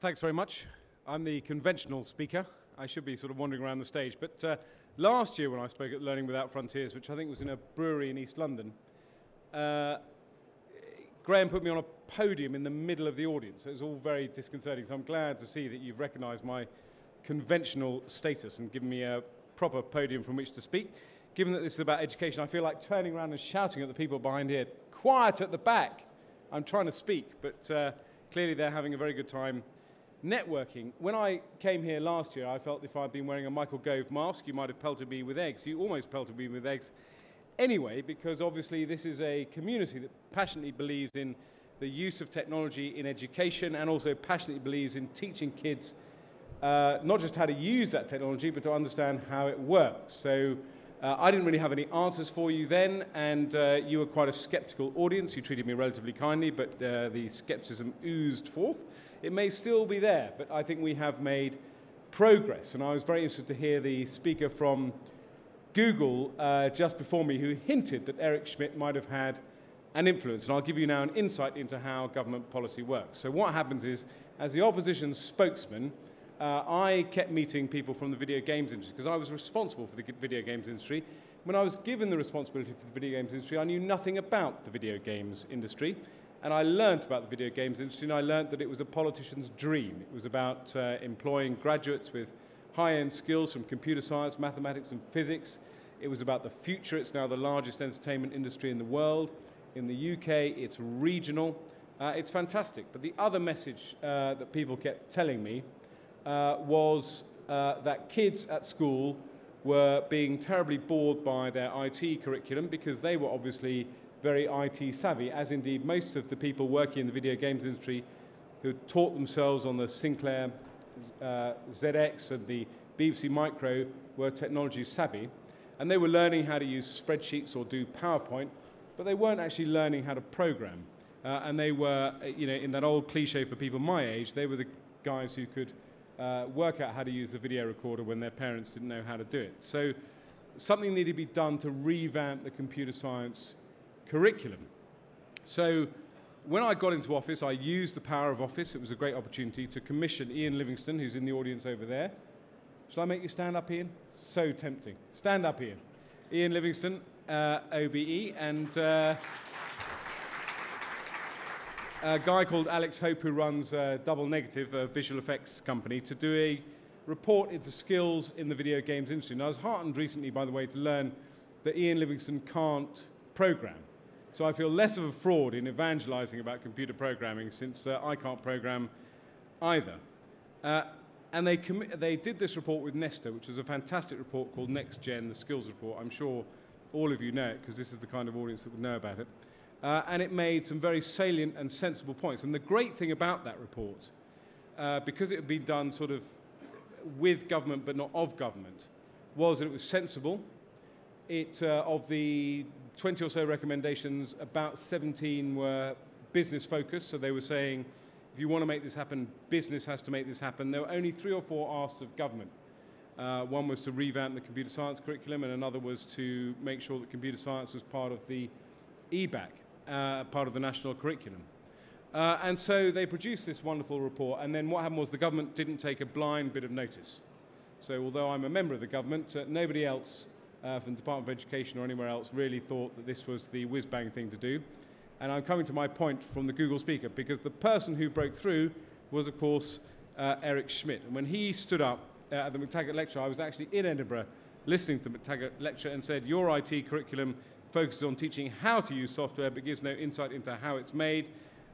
Thanks very much. I'm the conventional speaker. I should be sort of wandering around the stage. But last year when I spoke at Learning Without Frontiers, which I think was in a brewery in East London, Graham put me on a podium in the middle of the audience. It was all very disconcerting. So I'm glad to see that you've recognised my conventional status and given me a proper podium from which to speak. Given that this is about education, I feel like turning around and shouting at the people behind here, quiet at the back. I'm trying to speak, but clearly they're having a very good time networking. When I came here last year, I felt if I'd been wearing a Michael Gove mask, you might have pelted me with eggs. You almost pelted me with eggs anyway, because obviously this is a community that passionately believes in the use of technology in education and also passionately believes in teaching kids not just how to use that technology, but to understand how it works. So I didn't really have any answers for you then, and you were quite a skeptical audience. You treated me relatively kindly, but the skepticism oozed forth. It may still be there, but I think we have made progress. And I was very interested to hear the speaker from Google just before me who hinted that Eric Schmidt might have had an influence. And I'll give you now an insight into how government policy works. So what happens is, as the opposition's spokesman, I kept meeting people from the video games industry because I was responsible for the video games industry. When I was given the responsibility for the video games industry, I knew nothing about the video games industry. And I learnt about the video games industry, and I learnt that it was a politician's dream. It was about employing graduates with high-end skills from computer science, mathematics, and physics. It was about the future. It's now the largest entertainment industry in the world. In the UK, it's regional. It's fantastic. But the other message that people kept telling me was that kids at school were being terribly bored by their IT curriculum because they were obviously very IT savvy, as indeed most of the people working in the video games industry who taught themselves on the Sinclair ZX and the BBC Micro were technology savvy. And they were learning how to use spreadsheets or do PowerPoint, but they weren't actually learning how to program. And they were, you know, in that old cliche for people my age, they were the guys who could work out how to use the video recorder when their parents didn't know how to do it. So something needed to be done to revamp the computer science curriculum. So when I got into office, I used the power of office. It was a great opportunity to commission Ian Livingstone, who's in the audience over there. Shall I make you stand up, Ian? So tempting. Stand up, Ian. Ian Livingstone, OBE, and a guy called Alex Hope, who runs Double Negative, a visual effects company, to do a report into skills in the video games industry. And I was heartened recently, by the way, to learn that Ian Livingstone can't program. So I feel less of a fraud in evangelizing about computer programming since I can't program either. And they did this report with Nesta, which was a fantastic report called Next Gen, the Skills Report. I'm sure all of you know it because this is the kind of audience that would know about it. And it made some very salient and sensible points. And the great thing about that report, because it had been done sort of with government but not of government, was that it was sensible. Of the 20 or so recommendations, about 17 were business focused. So they were saying, if you want to make this happen, business has to make this happen. There were only 3 or 4 asked of government. One was to revamp the computer science curriculum, and another was to make sure that computer science was part of the EBAC, part of the national curriculum. And so they produced this wonderful report, and then what happened was the government didn't take a blind bit of notice. So although I'm a member of the government, nobody else from the Department of Education or anywhere else really thought that this was the whiz-bang thing to do. And I'm coming to my point from the Google speaker, because the person who broke through was, of course, Eric Schmidt. And when he stood up at the McTaggart lecture, I was actually in Edinburgh listening to the McTaggart lecture and said, your IT curriculum focuses on teaching how to use software but gives no insight into how it's made.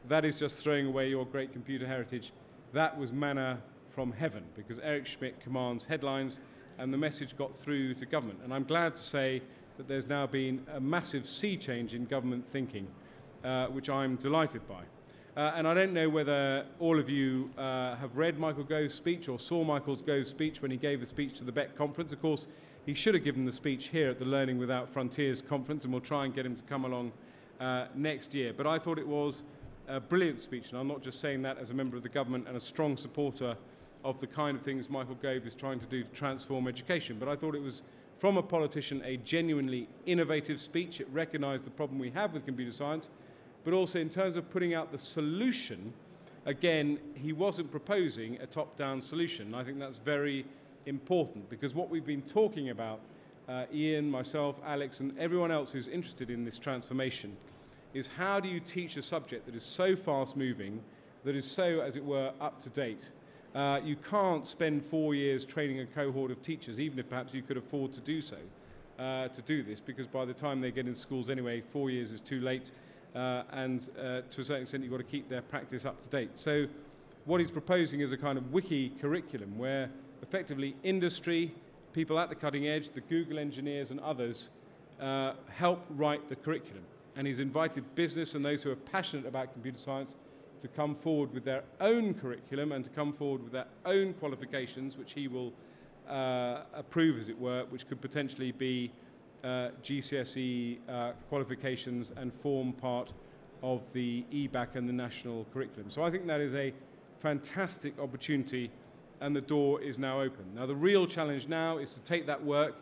That is just throwing away your great computer heritage. That was manna from heaven, because Eric Schmidt commands headlines, and the message got through to government. And I'm glad to say that there's now been a massive sea change in government thinking, which I'm delighted by. And I don't know whether all of you have read Michael Gove's speech or saw Michael Gove's speech when he gave a speech to the Beck conference. Of course, he should have given the speech here at the Learning Without Frontiers conference, and we'll try and get him to come along next year. But I thought it was a brilliant speech, and I'm not just saying that as a member of the government and a strong supporter of the kind of things Michael Gove is trying to do to transform education. But I thought it was, from a politician, a genuinely innovative speech. It recognised the problem we have with computer science, but also in terms of putting out the solution, again, he wasn't proposing a top-down solution. I think that's very important, because what we've been talking about, Ian, myself, Alex, and everyone else who's interested in this transformation, is how do you teach a subject that is so fast-moving, that is so, as it were, up-to-date. You can't spend 4 years training a cohort of teachers, even if perhaps you could afford to do so, to do this, because by the time they get into schools anyway, 4 years is too late, and to a certain extent you've got to keep their practice up-to-date. So what he's proposing is a kind of wiki curriculum where effectively industry, people at the cutting edge, the Google engineers and others help write the curriculum. And he's invited business and those who are passionate about computer science to come forward with their own curriculum and to come forward with their own qualifications, which he will approve, as it were, which could potentially be GCSE qualifications and form part of the EBAC and the national curriculum. So I think that is a fantastic opportunity, and the door is now open. Now the real challenge now is to take that work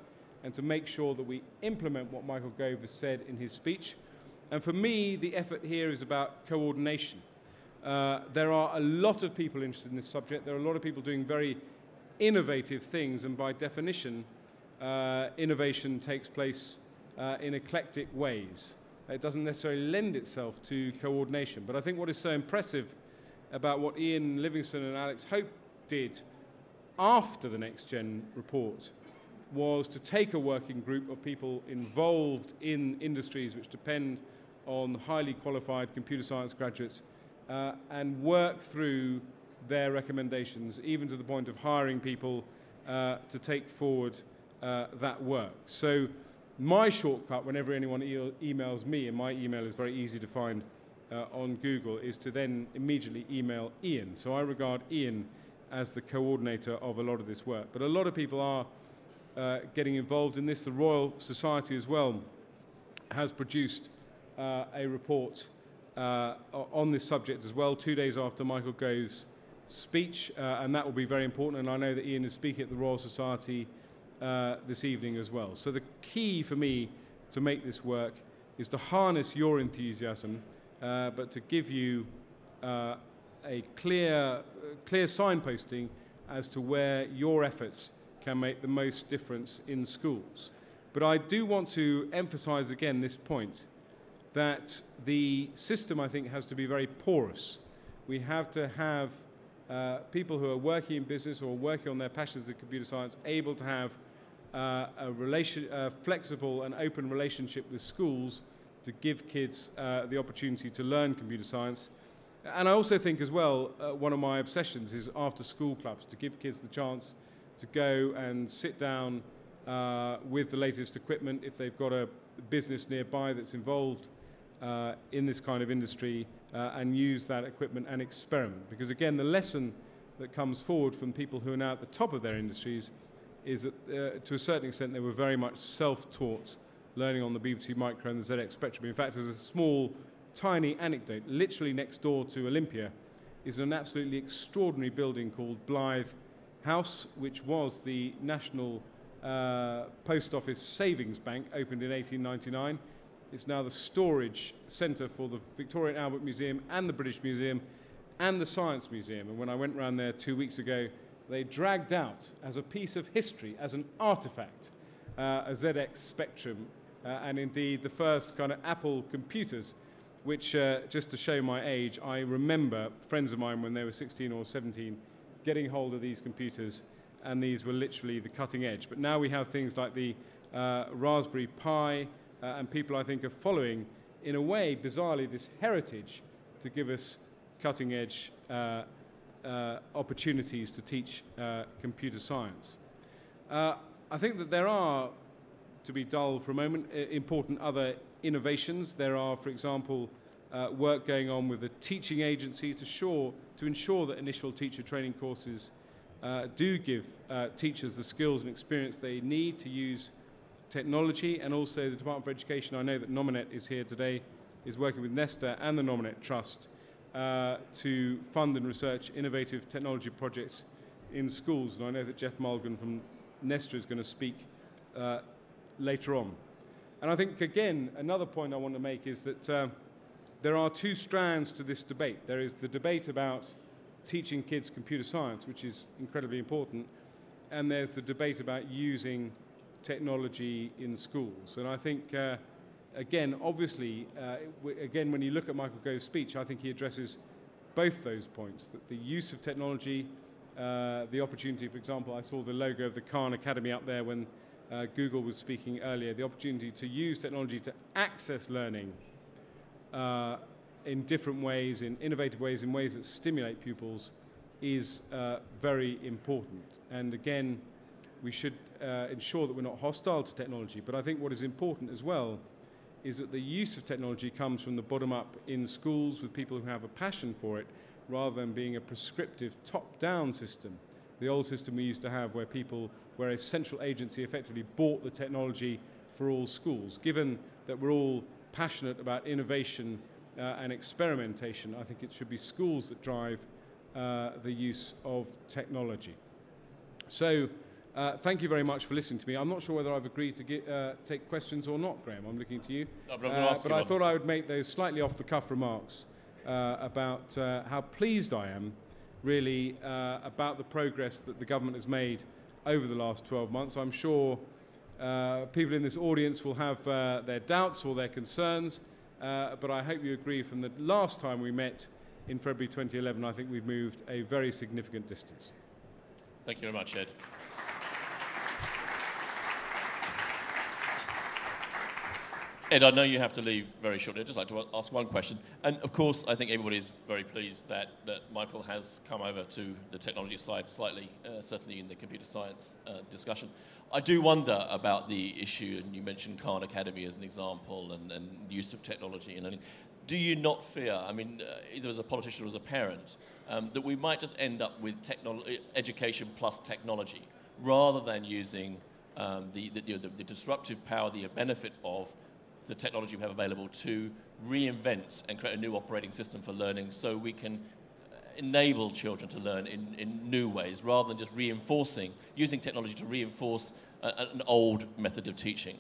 and to make sure that we implement what Michael Gove has said in his speech. And for me, the effort here is about coordination. There are a lot of people interested in this subject. There are a lot of people doing very innovative things, and by definition, innovation takes place in eclectic ways. It doesn't necessarily lend itself to coordination. But I think what is so impressive about what Ian Livingstone and Alex Hope did after the Next Gen report was to take a working group of people involved in industries which depend on highly qualified computer science graduates and work through their recommendations, even to the point of hiring people to take forward that work. So my shortcut, whenever anyone emails me, and my email is very easy to find on Google, is to then immediately email Ian. So I regard Ian as the coordinator of a lot of this work. But a lot of people are getting involved in this. The Royal Society as well has produced a report on this subject as well, 2 days after Michael Gove's speech, and that will be very important. And I know that Ian is speaking at the Royal Society this evening as well. So the key for me to make this work is to harness your enthusiasm, but to give you a clear signposting as to where your efforts can make the most difference in schools. But I do want to emphasize again this point, that the system, I think, has to be very porous. We have to have people who are working in business or working on their passions in computer science able to have a flexible and open relationship with schools to give kids the opportunity to learn computer science. And I also think as well, one of my obsessions is after school clubs, to give kids the chance to go and sit down with the latest equipment if they've got a business nearby that's involved in this kind of industry, and use that equipment and experiment. Because again, the lesson that comes forward from people who are now at the top of their industries is that to a certain extent they were very much self-taught, learning on the BBC Micro and the ZX Spectrum. In fact, there's a small, tiny anecdote. Literally next door to Olympia is an absolutely extraordinary building called Blythe House, which was the National Post Office Savings Bank, opened in 1899. It's now the storage centre for the Victoria and Albert Museum and the British Museum and the Science Museum. And when I went round there 2 weeks ago, they dragged out as a piece of history, as an artefact, a ZX Spectrum, and indeed the first kind of Apple computers, which, just to show my age, I remember friends of mine when they were 16 or 17 getting hold of these computers, and these were literally the cutting edge. But now we have things like the Raspberry Pi, and people, I think, are following, in a way, bizarrely, this heritage to give us cutting-edge opportunities to teach computer science. I think that there are, to be dull for a moment, important other innovations. There are, for example, work going on with a teaching agency to ensure that initial teacher training courses do give teachers the skills and experience they need to use technology. And also the Department for Education, I know that Nominet is here today, is working with Nesta and the Nominet Trust to fund and research innovative technology projects in schools. And I know that Jeff Mulgan from Nesta is going to speak later on. And I think, again, another point I want to make is that there are two strands to this debate. There is the debate about teaching kids computer science, which is incredibly important, and there's the debate about using technology in schools. And I think, again, obviously, again, when you look at Michael Gove's speech, I think he addresses both those points, that the use of technology, the opportunity, for example, I saw the logo of the Khan Academy up there when Google was speaking earlier, the opportunity to use technology to access learning in different ways, in innovative ways, in ways that stimulate pupils is very important. And again, we should ensure that we're not hostile to technology, but I think what is important as well is that the use of technology comes from the bottom up in schools with people who have a passion for it, rather than being a prescriptive top-down system. The old system we used to have where a central agency effectively bought the technology for all schools. Given that we're all passionate about innovation and experimentation, I think it should be schools that drive the use of technology. So, thank you very much for listening to me. I'm not sure whether I've agreed to take questions or not, Graham. I'm looking to you. No, but I thought I would make those slightly off-the-cuff remarks about how pleased I am, really, about the progress that the government has made over the last 12 months. I'm sure people in this audience will have their doubts or their concerns, but I hope you agree from the last time we met in February 2011, I think we've moved a very significant distance. Thank you very much, Ed. Ed, I know you have to leave very shortly. I'd just like to ask one question. And of course, I think everybody is very pleased that Michael has come over to the technology side slightly, certainly in the computer science discussion. I do wonder about the issue, and you mentioned Khan Academy as an example, and use of technology and learning. Do you not fear, I mean, either as a politician or as a parent, that we might just end up with education plus technology, rather than using the disruptive power, the benefit of the technology we have available to reinvent and create a new operating system for learning, so we can enable children to learn in new ways, rather than just using technology to reinforce an old method of teaching?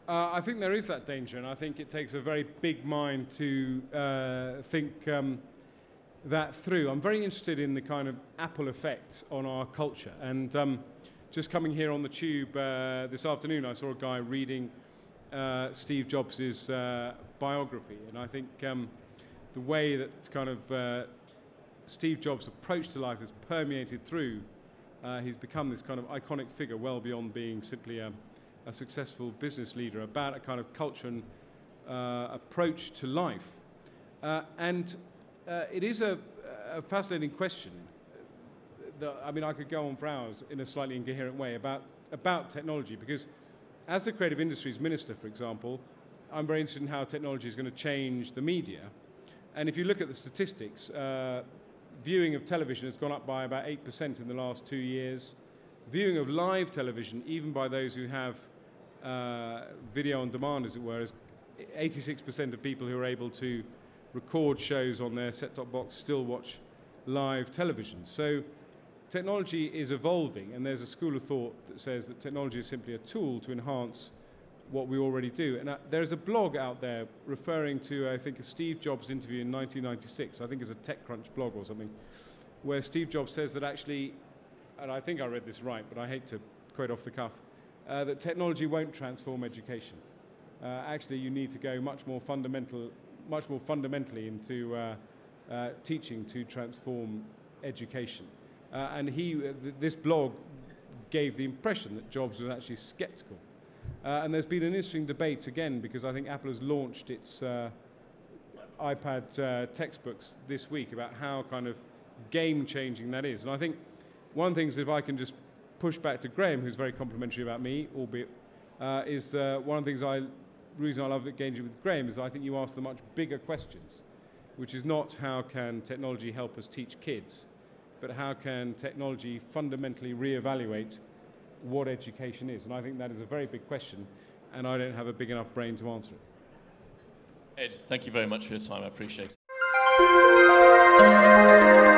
I think there is that danger, and I think it takes a very big mind to think that through. I'm very interested in the kind of Apple effect on our culture, and just coming here on the tube this afternoon, I saw a guy reading Steve Jobs' biography, and I think the way that kind of Steve Jobs' approach to life has permeated through, he's become this kind of iconic figure, well beyond being simply a successful business leader, about a kind of culture and approach to life. And it is a fascinating question. I mean, I could go on for hours in a slightly incoherent way about technology, because as the Creative Industries Minister, for example, I'm very interested in how technology is going to change the media. And if you look at the statistics, viewing of television has gone up by about 8% in the last 2 years. Viewing of live television, even by those who have video on demand, as it were, is 86% of people who are able to record shows on their set-top box still watch live television. So technology is evolving, and there's a school of thought that says that technology is simply a tool to enhance what we already do. And there's a blog out there referring to, I think, a Steve Jobs interview in 1996, I think it's a TechCrunch blog or something, where Steve Jobs says that actually, and I think I read this right, but I hate to quote off the cuff, that technology won't transform education. Actually, you need to go much more fundamentally into teaching to transform education. And this blog gave the impression that Jobs was actually skeptical. And there's been an interesting debate again, because I think Apple has launched its iPad textbooks this week about how kind of game-changing that is. And I think one of the things, if I can just push back to Graham, who's very complimentary about me, albeit, is one of the things reason I love engaging with Graham is that I think you ask the much bigger questions, which is not how can technology help us teach kids, but how can technology fundamentally reevaluate what education is? And I think that is a very big question, and I don't have a big enough brain to answer it. Ed, thank you very much for your time. I appreciate it.